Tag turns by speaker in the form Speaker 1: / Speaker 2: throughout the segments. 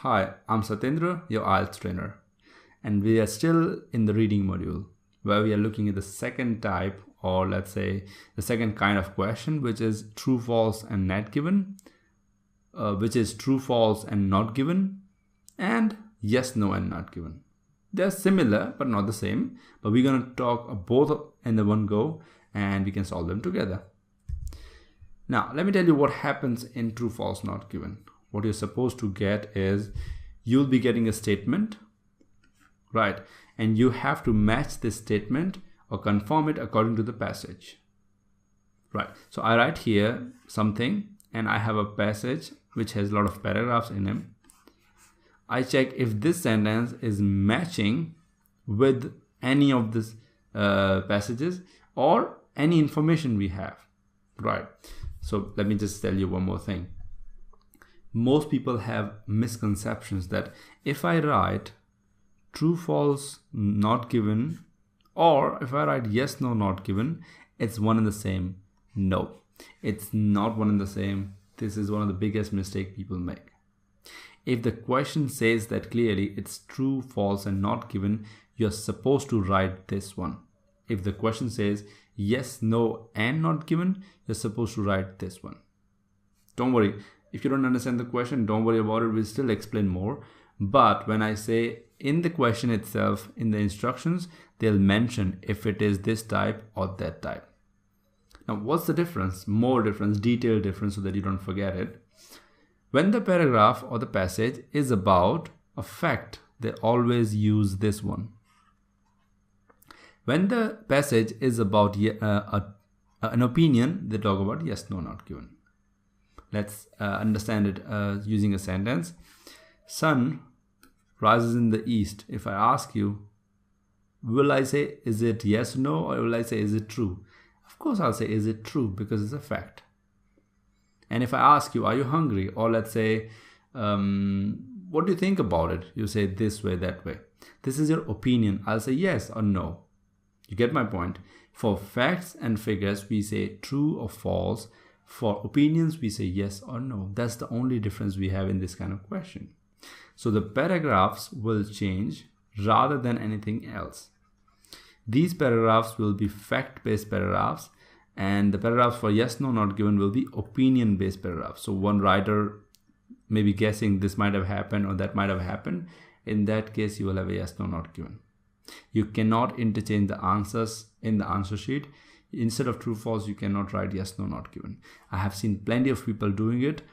Speaker 1: Hi, I'm Satyendra, your IELTS trainer, and we are still in the reading module where we are looking at the second type, or let's say the second kind of question, which is true, false, and not given, which is true, false, and not given, and yes, no, and not given. They're similar but not the same, but we're going to talk both in the one go and we can solve them together. Now, let me tell you what happens in true, false, not given. What you're supposed to get is you'll be getting a statement, right? And you have to match this statement or confirm it according to the passage, right? So I write here something and I have a passage which has a lot of paragraphs in it. I check if this sentence is matching with any of these passages or any information we have, right? So let me just tell you one more thing. Most people have misconceptions that if I write true, false, not given, or if I write yes, no, not given, it's one and the same. No, it's not one and the same. This is one of the biggest mistakes people make. If the question says that clearly it's true, false, and not given, you're supposed to write this one. If the question says yes, no, and not given, you're supposed to write this one. Don't worry. If you don't understand the question, don't worry about it. We'll still explain more. But when I say in the question itself, in the instructions, they'll mention if it is this type or that type. Now, what's the difference? More difference, detailed difference, so that you don't forget it. When the paragraph or the passage is about a fact, they always use this one. When the passage is about an opinion, they talk about yes, no, not given. Let's understand it using a sentence. Sun rises in the east. If I ask you, will I say, is it yes, no, or will I say, is it true? Of course, I'll say, is it true? Because it's a fact. And if I ask you, are you hungry? Or let's say, what do you think about it? You say this way, that way. This is your opinion. I'll say yes or no. You get my point? For facts and figures, we say true or false. For opinions, we say yes or no. That's the only difference we have in this kind of question. So the paragraphs will change rather than anything else. These paragraphs will be fact-based paragraphs, and the paragraphs for yes, no, not given will be opinion-based paragraphs. So one writer may be guessing this might have happened or that might have happened. In that case, you will have a yes, no, not given. You cannot interchange the answers in the answer sheet. Instead of true, false, you cannot write yes, no, not given. I have seen plenty of people doing it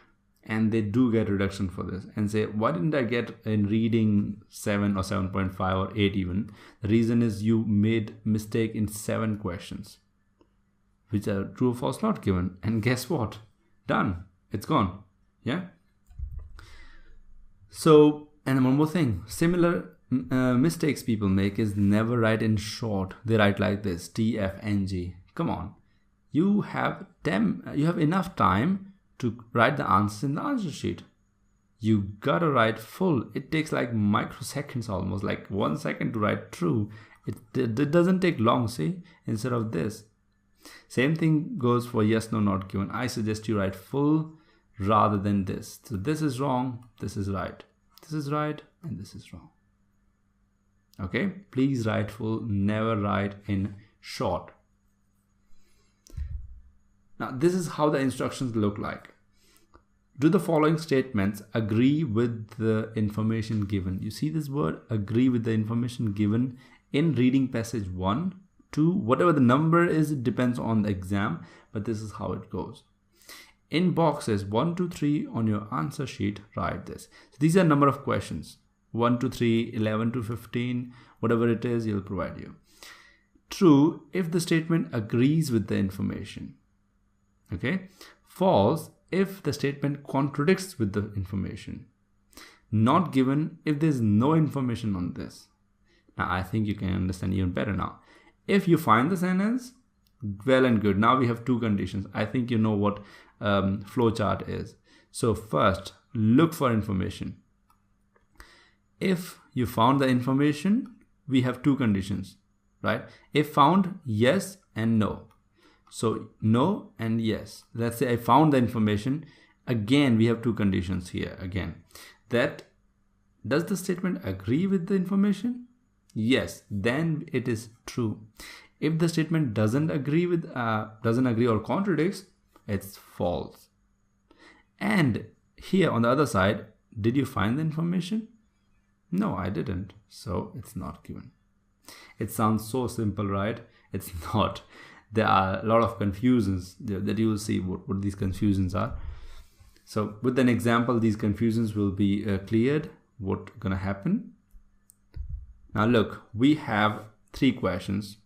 Speaker 1: and they do get reduction for this and say, why didn't I get in reading 7 or 7.5 or 8 even? The reason is you made mistake in 7 questions, which are true, false, not given. And guess what? Done. It's gone. Yeah. So, and one more thing, similar mistakes people make is never write in short. They write like this, TFNG. Come on, you have enough time to write the answers in the answer sheet. You gotta write full. It takes like microseconds, almost like 1 second to write true. It doesn't take long, see, instead of this. Same thing goes for yes, no, not given. I suggest you write full rather than this. So this is wrong, this is right. This is right, and this is wrong. Okay, please write full, never write in short. Now, this is how the instructions look like. Do the following statements agree with the information given? You see this word, agree with the information given in reading passage 1, 2, whatever the number is, it depends on the exam, but this is how it goes. In boxes 1 to 3 on your answer sheet, write this. So these are number of questions. 1 to 3, 11 to 15, whatever it is, he'll provide you. True, if the statement agrees with the information. Okay. False, if the statement contradicts with the information. Not given, if there's no information on this. Now, I think you can understand even better now. If you find the sentence, well and good. Now we have 2 conditions. I think you know what flowchart is. So first, look for information. If you found the information, we have 2 conditions, right? If found, yes and no. So no and yes. Let's say I found the information. Again, we have 2 conditions here again. That Does the statement agree with the information? Yes, then it is true. If the statement doesn't agree or contradicts, it's false. And here on the other side, did you find the information? No, I didn't. So it's not given. It sounds so simple, right? It's not. There are a lot of confusions that you will see what these confusions are. So with an example, these confusions will be cleared. What's gonna happen? Now look, we have 3 questions.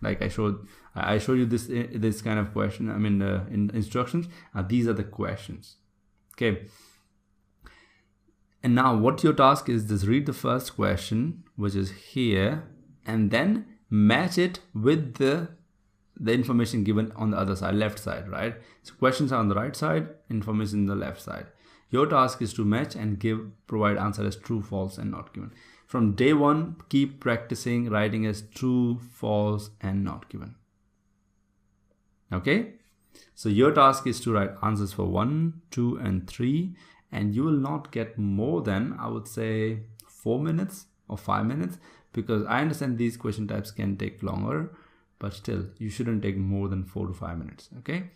Speaker 1: Like I showed you this kind of question. I mean, in instructions. These are the questions. Okay. And now what your task is, just read the first question, which is here, and then match it with the information given on the other side, left side, right? So questions are on the right side, information on the left side. Your task is to match and provide answer as true, false, and not given. From day 1, keep practicing writing as true, false, and not given. Okay? So your task is to write answers for 1, 2, and 3, and you will not get more than, I would say, 4 minutes or 5 minutes, because I understand these question types can take longer, but still you shouldn't take more than 4 to 5 minutes. Okay?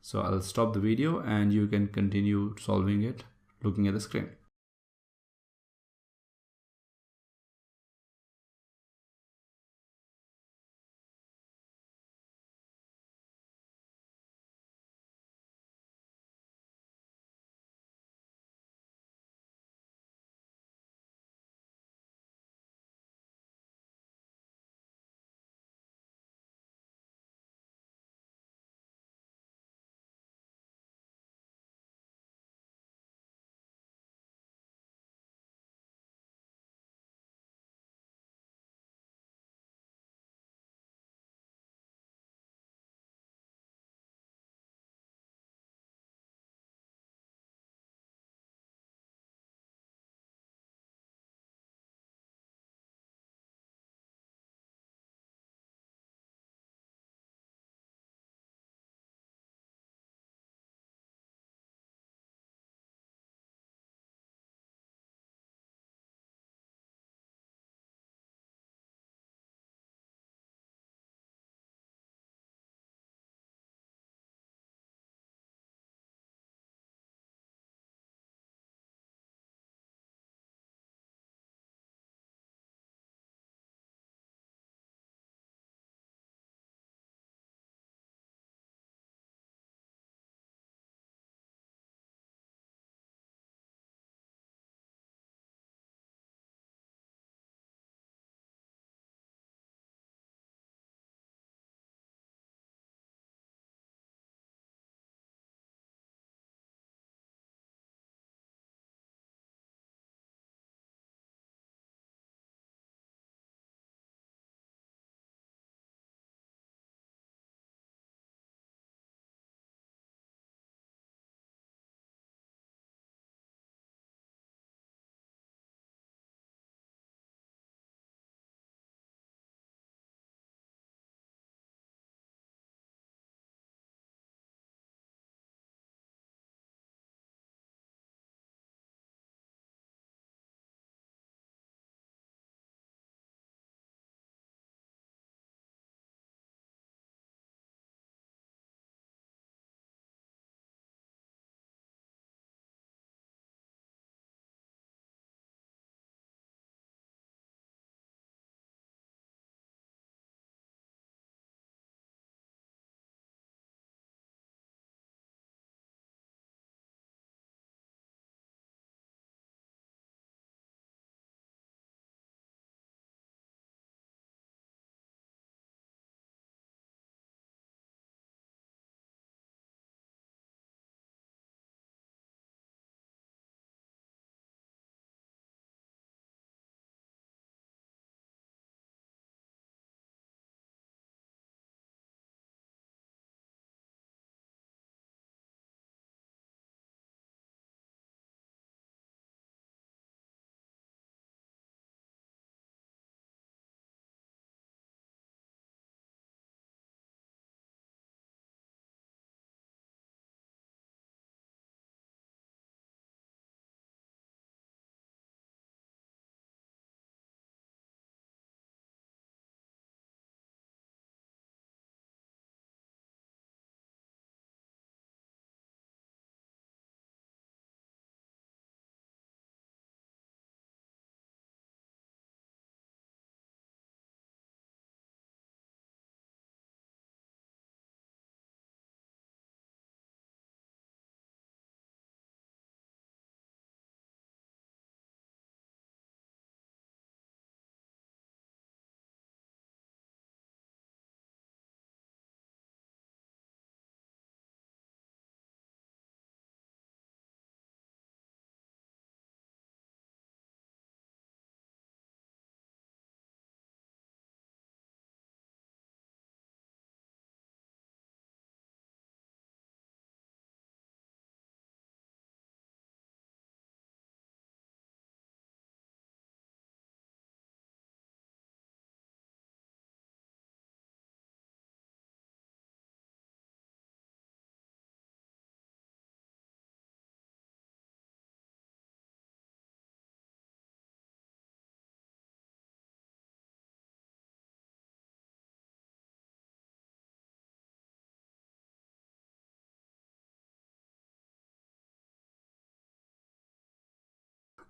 Speaker 1: So I'll stop the video and you can continue solving it looking at the screen.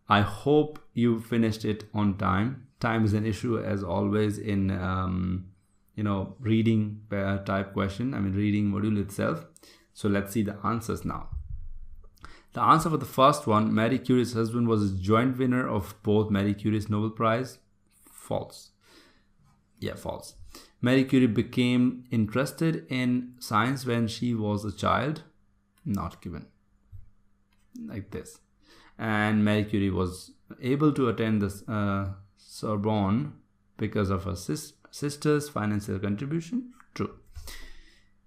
Speaker 1: I hope you finished it on time. Time is an issue as always in reading type question. I mean reading module itself. So let's see the answers now. The answer for the first one, Marie Curie's husband was a joint winner of both Marie Curie's Nobel Prize. False. Yeah, false. Marie Curie became interested in science when she was a child. Not given. Like this. And Marie Curie was able to attend the Sorbonne because of her sister's financial contribution. True.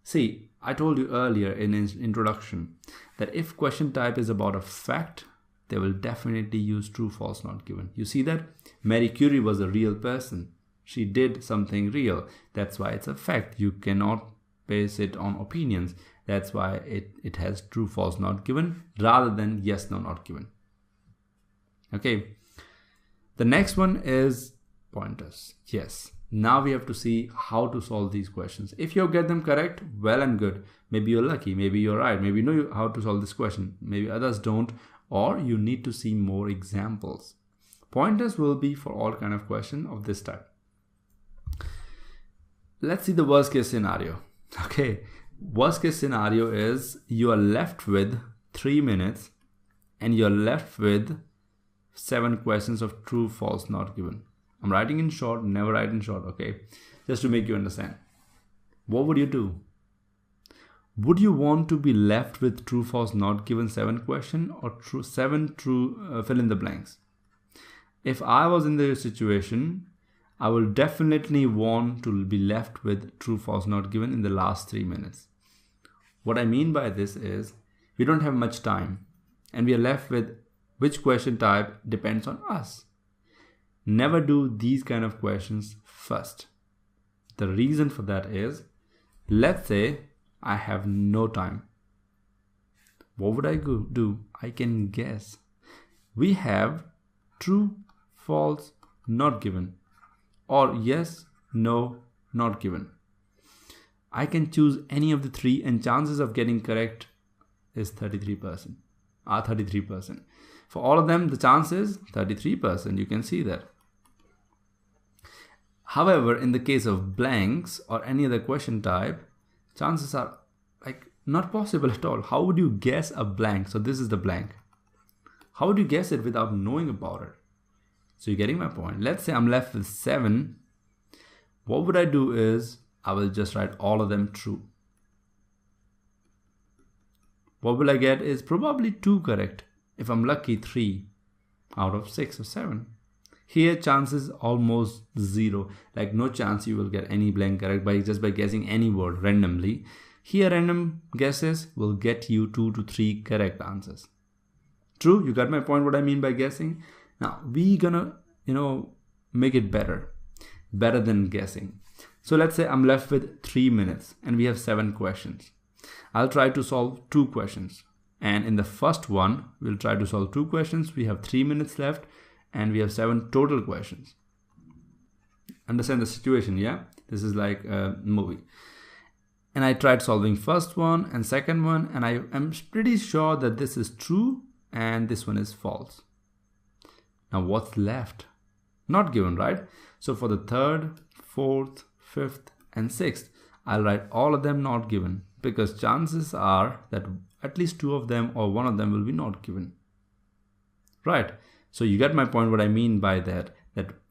Speaker 1: See, I told you earlier in introduction that if question type is about a fact, they will definitely use true, false, not given. You see that? Marie Curie was a real person. She did something real. That's why it's a fact. You cannot base it on opinions. That's why it has true, false, not given rather than yes, no, not given. Okay. The next one is pointers. Yes. Now we have to see how to solve these questions. If you get them correct, well and good. Maybe you're lucky. Maybe you're right. Maybe you know how to solve this question. Maybe others don't, or you need to see more examples. Pointers will be for all kind of question of this type. Let's see the worst case scenario. Okay. Worst case scenario is you are left with 3 minutes and you're left with 7 questions of true, false, not given. I'm writing in short, never write in short, okay? Just to make you understand. What would you do? Would you want to be left with true, false, not given 7 question or seven true fill in the blanks? If I was in the situation, I will definitely want to be left with true, false, not given in the last 3 minutes. What I mean by this is we don't have much time and we are left with which question type depends on us. Never do these kind of questions first. The reason for that is, let's say I have no time. What would I do? I can guess. We have true, false, not given, or yes, no, not given. I can choose any of the 3 and chances of getting correct is 33%. 33%. For all of them, the chance is 33%. You can see that. However, in the case of blanks or any other question type, chances are like not possible at all. How would you guess a blank? So this is the blank. How would you guess it without knowing about it? So you're getting my point. Let's say I'm left with 7. What would I do is I will just write all of them true. What will I get is probably 2 correct. If I'm lucky, 3 out of 6 or 7. Here chances almost 0, like no chance you will get any blank correct by guessing any word randomly. Here random guesses will get you 2 to 3 correct answers. True, you got my point what I mean by guessing. Now we gonna make it better than guessing. So let's say I'm left with 3 minutes and we have 7 questions. I'll try to solve 2 questions. And in the first one, we'll try to solve 2 questions. We have 3 minutes left and we have 7 total questions. Understand the situation, yeah? This is like a movie. And I tried solving first one and second one, and I am pretty sure that this is true and this one is false. Now what's left? Not given, right? So for the 3rd, 4th, 5th, and 6th, I'll write all of them not given because chances are that at least 2 of them or 1 of them will be not given. Right? So you get my point what I mean by that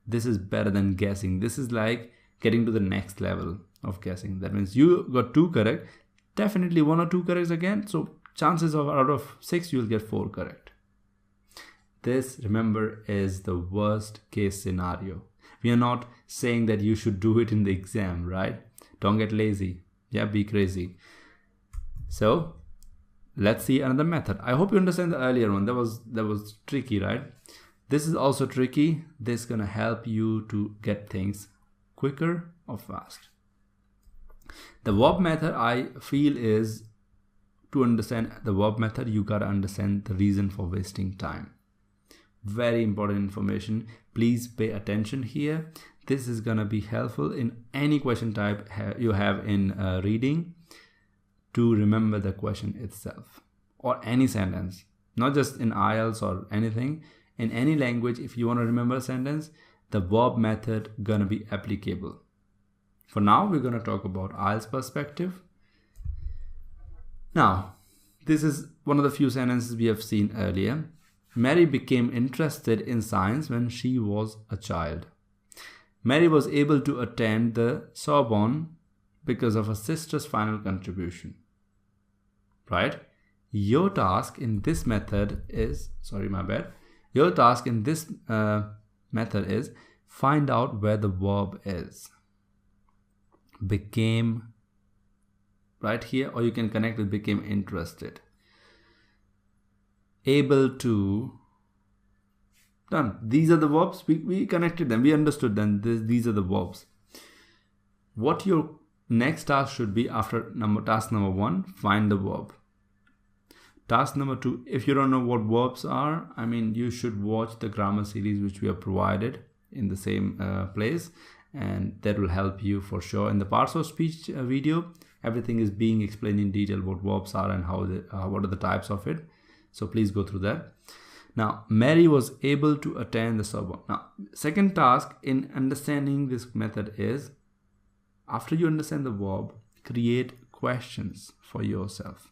Speaker 1: this is better than guessing. This is like getting to the next level of guessing. That means you got 2 correct, definitely 1 or 2 corrects again. So chances of out of 6, you'll get 4 correct. This, remember, is the worst case scenario. We are not saying that you should do it in the exam, right? Don't get lazy. Yeah, be crazy. So let's see another method. I hope you understand the earlier one. That was tricky, right? This is also tricky. This is gonna help you to get things quicker or fast. The verb method, I feel, is to understand the verb method, you gotta understand the reason for wasting time. Very important information. Please pay attention here. This is gonna be helpful in any question type you have in reading, to remember the question itself or any sentence, not just in IELTS or anything. in any language, if you want to remember a sentence, the verb method gonna be applicable. For now, we're gonna talk about IELTS perspective. Now, this is one of the few sentences we have seen earlier. Mary became interested in science when she was a child. Mary was able to attend the Sorbonne because of her sister's final contribution. Right? Your task in this method is, Your task in this method is find out where the verb is. Became, right here, or you can connect with became interested. Able to, done. These are the verbs. We connected them. We understood them. These are the verbs. What your next task should be after task number 1, find the verb. Task number 2, if you don't know what verbs are, you should watch the grammar series which we have provided in the same place, and that will help you for sure. In the parts of speech video, everything is being explained in detail what verbs are and what are the types of it. So please go through that. Now, Mary was able to attend the Sorbonne. Now, second task in understanding this method is, after you understand the verb, create questions for yourself.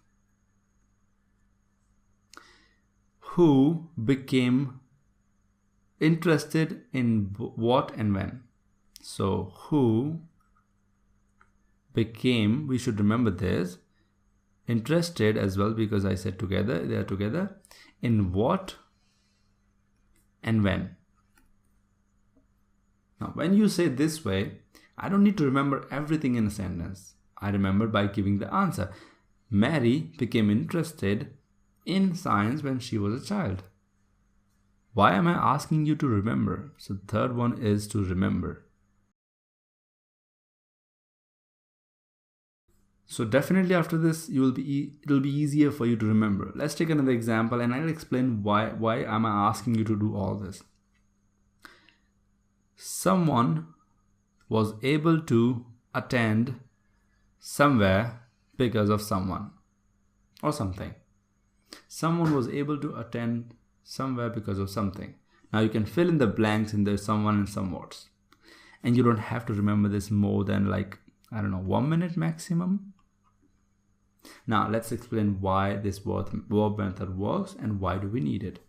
Speaker 1: Who became interested in what and when? So, who became, we should remember this, interested as well, because I said together, they are together, in what and when. Now, when you say this way, I don't need to remember everything in a sentence. I remember by giving the answer. Mary became interested in science when she was a child. Why am I asking you to remember? So the third one is to remember. So definitely after this, it'll be easier for you to remember. Let's take another example and I'll explain why am I asking you to do all this. Someone was able to attend somewhere because of someone or something. Someone was able to attend somewhere because of something. Now you can fill in the blanks in the someone and somewhats. And you don't have to remember this more than 1 minute maximum. Now let's explain why this verb method works and why do we need it.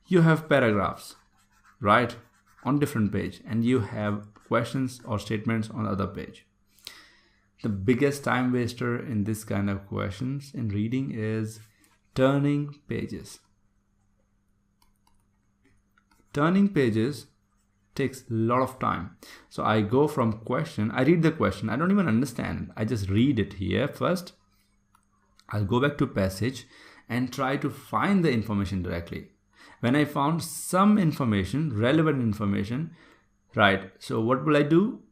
Speaker 1: You have paragraphs, right, on different page, and you have questions or statements on the other page. The biggest time waster in this kind of questions in reading is turning pages. Turning pages takes a lot of time. So I go from question, I read the question, I don't even understand. I just read it here first. I'll go back to passage and try to find the information directly. When I found some information, relevant information, right, so what will I do?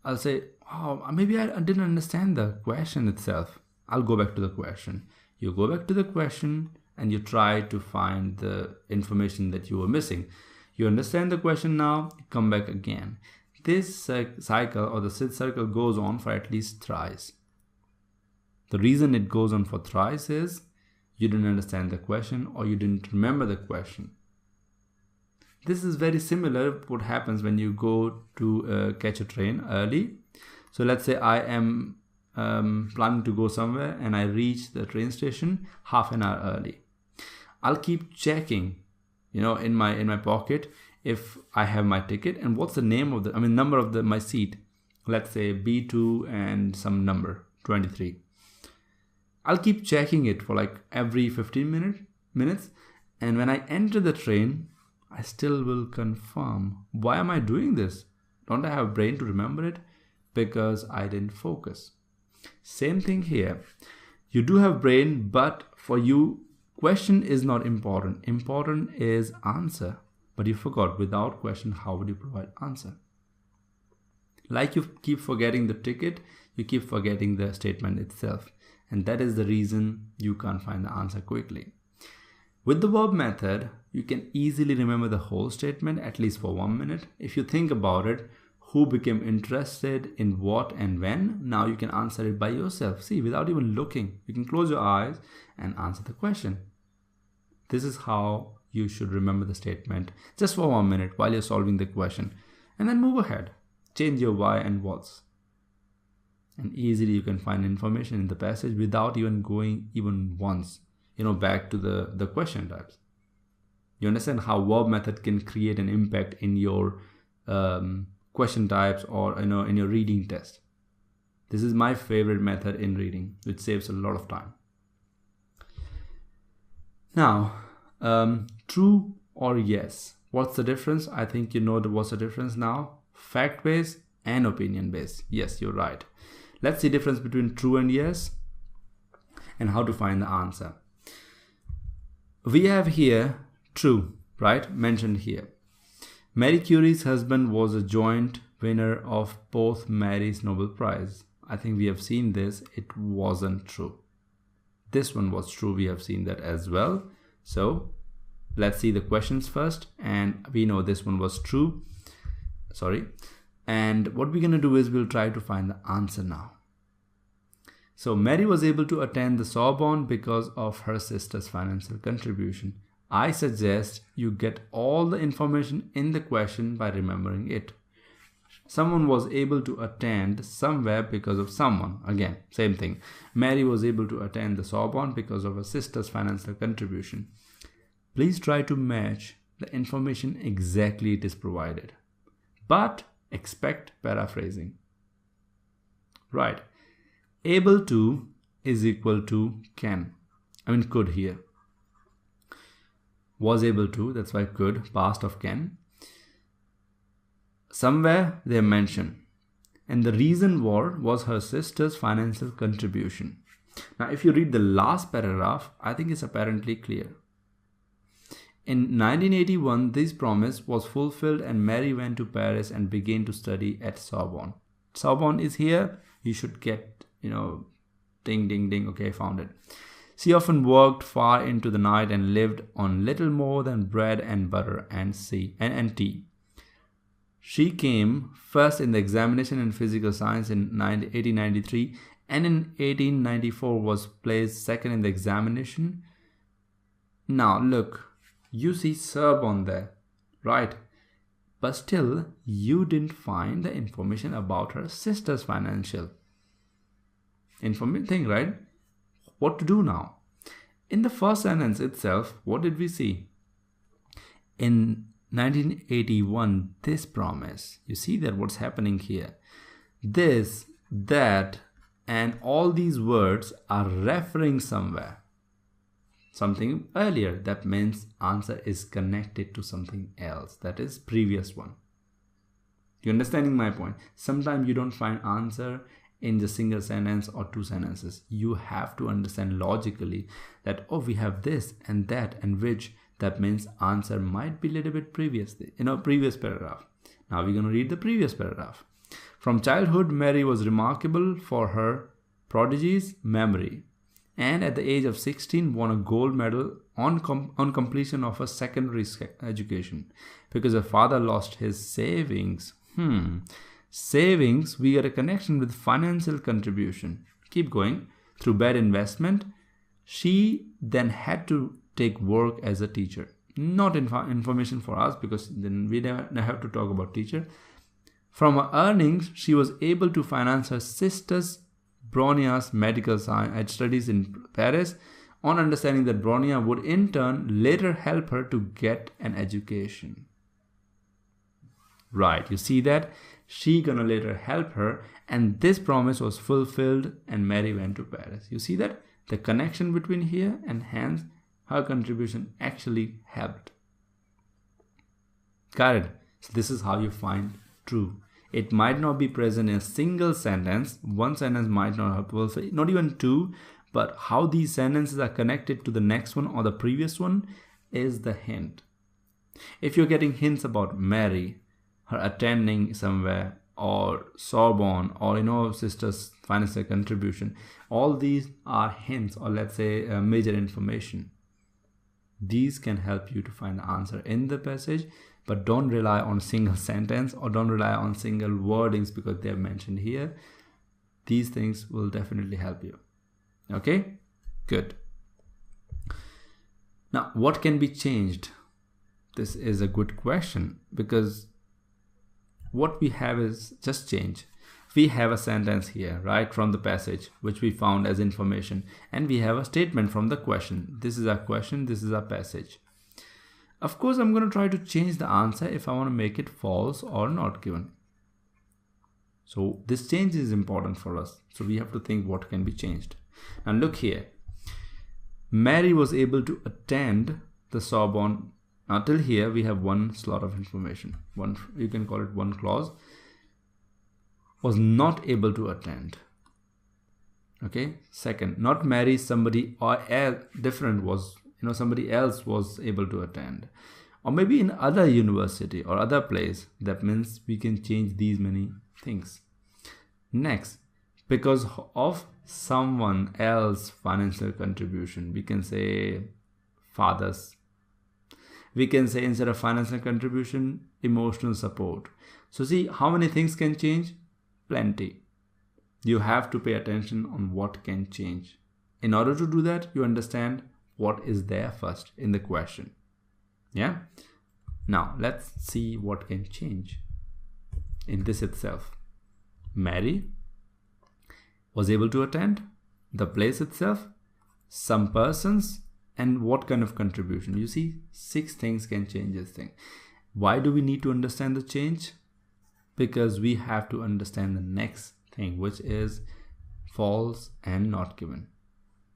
Speaker 1: I'll say, oh, maybe I didn't understand the question itself. I'll go back to the question. You go back to the question and you try to find the information that you were missing. You understand the question now, come back again. This cycle or the circle goes on for at least thrice. The reason it goes on for thrice is you didn't understand the question or you didn't remember the question. This is very similar to what happens when you go to catch a train early. So let's say I am planning to go somewhere and I reach the train station half an hour early. I'll keep checking, in my pocket if I have my ticket and what's the name of number of my seat. Let's say B2 and some number 23. I'll keep checking it for every 15 minutes, and when I enter the train, I still will confirm. Why am I doing this? Don't I have a brain to remember it? Because I didn't focus. Same thing here. You do have brain, but for you, question is not important. Important is answer. But you forgot, without question, how would you provide answer? Like you keep forgetting the ticket, you keep forgetting the statement itself. And that is the reason you can't find the answer quickly. With the verb method, you can easily remember the whole statement, at least for 1 minute. If you think about it, who became interested in what and when, now you can answer it by yourself. See, without even looking, you can close your eyes and answer the question. This is how you should remember the statement just for 1 minute while you're solving the question, and then move ahead. Change your why and what's. And easily you can find information in the passage without even going even once, back to the question types. You understand how verb method can create an impact in your question types or in your reading test. This is my favorite method in reading, which saves a lot of time. Now, true or yes. What's the difference? I think you know what's the difference now. Fact-based and opinion-based. Yes, you're right. Let's see the difference between true and yes and how to find the answer. We have here true, right? Mentioned here. Marie Curie's husband was a joint winner of both Marie's Nobel Prize. I think we have seen this. It wasn't true. This one was true. We have seen that as well. So let's see the questions first. And we know this one was true. Sorry. And what we're going to do is we'll try to find the answer now. So Mary was able to attend the Sorbonne because of her sister's financial contribution. I suggest you get all the information in the question by remembering it. Someone was able to attend somewhere because of someone. Again, same thing. Mary was able to attend the Sorbonne because of her sister's financial contribution. Please try to match the information exactly it is provided. But expect paraphrasing. Right. Able to is equal to can. Could here. Was able to, that's why could, past of can. Somewhere they mention. And the reason was her sister's financial contribution. Now, if you read the last paragraph, I think it's apparently clear. In 1981, this promise was fulfilled and Mary went to Paris and began to study at Sorbonne. Sorbonne is here. You should get, ding, ding, ding. Okay, found it. She often worked far into the night and lived on little more than bread and butter and tea. She came first in the examination in physical science in 1893 and in 1894 was placed second in the examination. Now look, you see Sorbonne there, right? But still, you didn't find the information about her sister's financial thing, right? What to do now? In the first sentence itself, what did we see? In 1981, this promise, you see that what's happening here? This, that, and all these words are referring somewhere. Something earlier. That means answer is connected to something else. That is previous one. You understanding my point? Sometimes you don't find answer in the single sentence or two sentences. You have to understand logically that, oh, we have this and that and which. That means answer might be a little bit previously, previous paragraph. Now we're going to read the previous paragraph. From childhood, Mary was remarkable for her prodigious memory and at the age of 16 won a gold medal on completion of her secondary education because her father lost his savings. Savings, we get a connection with financial contribution. Keep going. Through bad investment, she then had to take work as a teacher. Not information for us because then we never have to talk about teacher. From her earnings, she was able to finance her sister's Bronia's medical science studies in Paris on understanding that Bronia would in turn later help her to get an education. Right, you see that? She gonna later help her and this promise was fulfilled and Mary went to Paris. You see that? The connection between here and hence her contribution actually helped. Got it? So this is how you find true. It might not be present in a single sentence. One sentence might not have fulfilled, not even two, but how these sentences are connected to the next one or the previous one is the hint. If you're getting hints about Mary, her attending somewhere, or Sorbonne, or sister's financial contribution, all these are hints or let's say major information. These can help you to find the answer in the passage, but don't rely on a single sentence or don't rely on single wordings because they're mentioned here. These things will definitely help you. Okay, good. Now, what can be changed? This is a good question, because what we have is just change. We have a sentence here, right, from the passage, which we found as information, and we have a statement from the question. This is our question, this is our passage. Of course, I'm going to try to change the answer if I want to make it false or not given. So this change is important for us. So we have to think what can be changed. Now look here. Mary was able to attend the Sorbonne. Now till here we have one slot of information. One, you can call it one clause. Was not able to attend. Okay. Second, not Mary, somebody or different was, somebody else was able to attend. Or maybe in other university or other place. That means we can change these many things. Next, because of someone else financial contribution, we can say fathers. We can say instead of financial contribution, emotional support. So see how many things can change? Plenty. You have to pay attention on what can change. In order to do that, you understand what is there first in the question. Yeah. Now let's see what can change in this itself. Mary was able to attend, the place itself, some persons, and what kind of contribution. You see, 6 things can change this thing. Why do we need to understand the change? Because we have to understand the next thing, which is false and not given.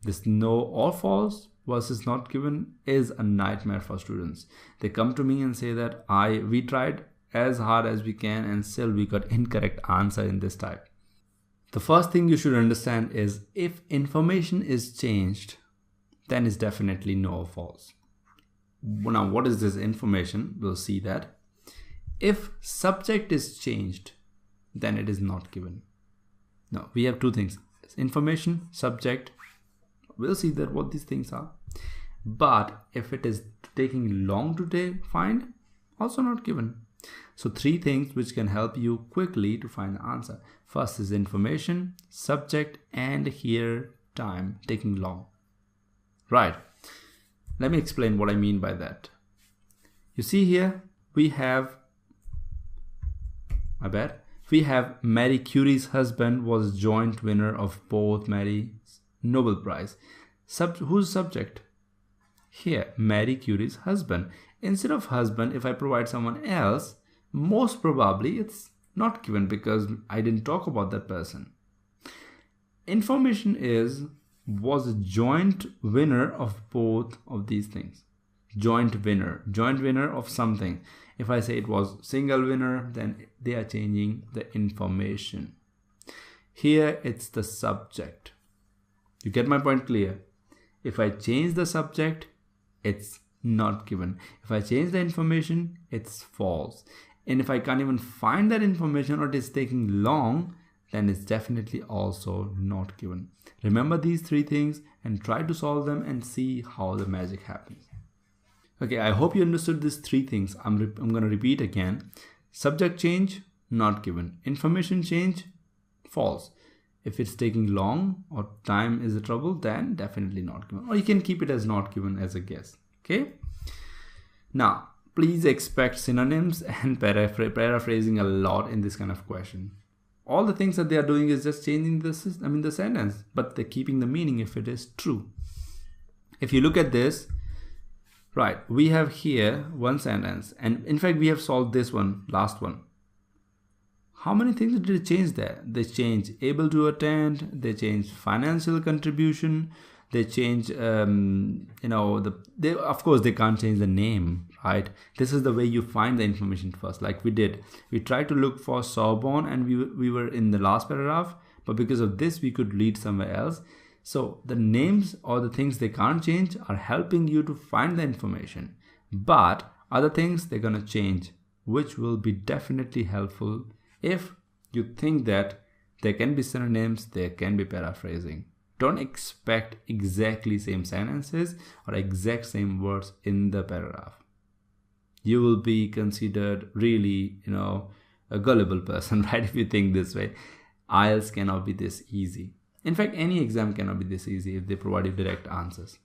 Speaker 1: This no or false versus not given is a nightmare for students. They come to me and say that we tried as hard as we can and still we got incorrect answer in this type. The first thing you should understand is if information is changed, then it's definitely no or false. Now, what is this information? We'll see that. If subject is changed, then it is not given. Now, we have 2 things. Information, subject. We'll see that what these things are. But if it is taking long to find, also not given. So 3 things which can help you quickly to find the answer. First is information, subject, and here time, taking long. Right. Let me explain what I mean by that. You see here, we have Marie Curie's husband was joint winner of both Marie's Nobel Prize. Who's subject? Here, Marie Curie's husband. Instead of husband, if I provide someone else, most probably it's not given because I didn't talk about that person. Information was a joint winner of both of these things. Joint winner of something. If I say it was single winner, then they are changing the information. Here it's the subject. You get my point clear? If I change the subject, it's not given. If I change the information, it's false. And if I can't even find that information or it is taking long, then it's definitely also not given. Remember these 3 things and try to solve them and see how the magic happens. Okay, I hope you understood these 3 things. I'm going to repeat again. Subject change, not given. Information change, false. If it's taking long or time is the trouble, then definitely not given. Or you can keep it as not given as a guess. Okay. Now, please expect synonyms and paraphrasing a lot in this kind of question. All the things that they are doing is just changing the sentence, but they're keeping the meaning if it is true. If you look at this, right, we have here one sentence, and in fact, we have solved this one, last one. How many things did they change there? They changed able to attend, they changed financial contribution, they change, of course, they can't change the name, right? This is the way you find the information first, like we did. We tried to look for Sorbonne and we were in the last paragraph, but because of this, we could lead somewhere else. So the names or the things they can't change are helping you to find the information. But other things they're going to change, which will be definitely helpful if you think that there can be synonyms, there can be paraphrasing. Don't expect exactly same sentences or exact same words in the paragraph. You will be considered really, a gullible person, right? If you think this way. IELTS cannot be this easy. In fact, any exam cannot be this easy if they provide you direct answers.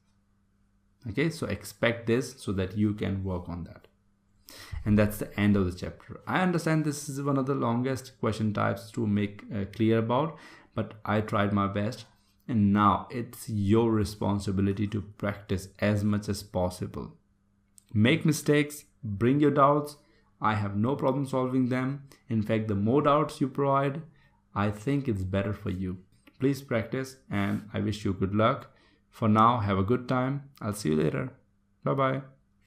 Speaker 1: Okay, so expect this so that you can work on that. And that's the end of the chapter. I understand this is one of the longest question types to make clear about, but I tried my best. And now it's your responsibility to practice as much as possible. Make mistakes, bring your doubts. I have no problem solving them. In fact, the more doubts you provide, I think it's better for you. Please practice, and I wish you good luck. For now, have a good time. I'll see you later. Bye-bye.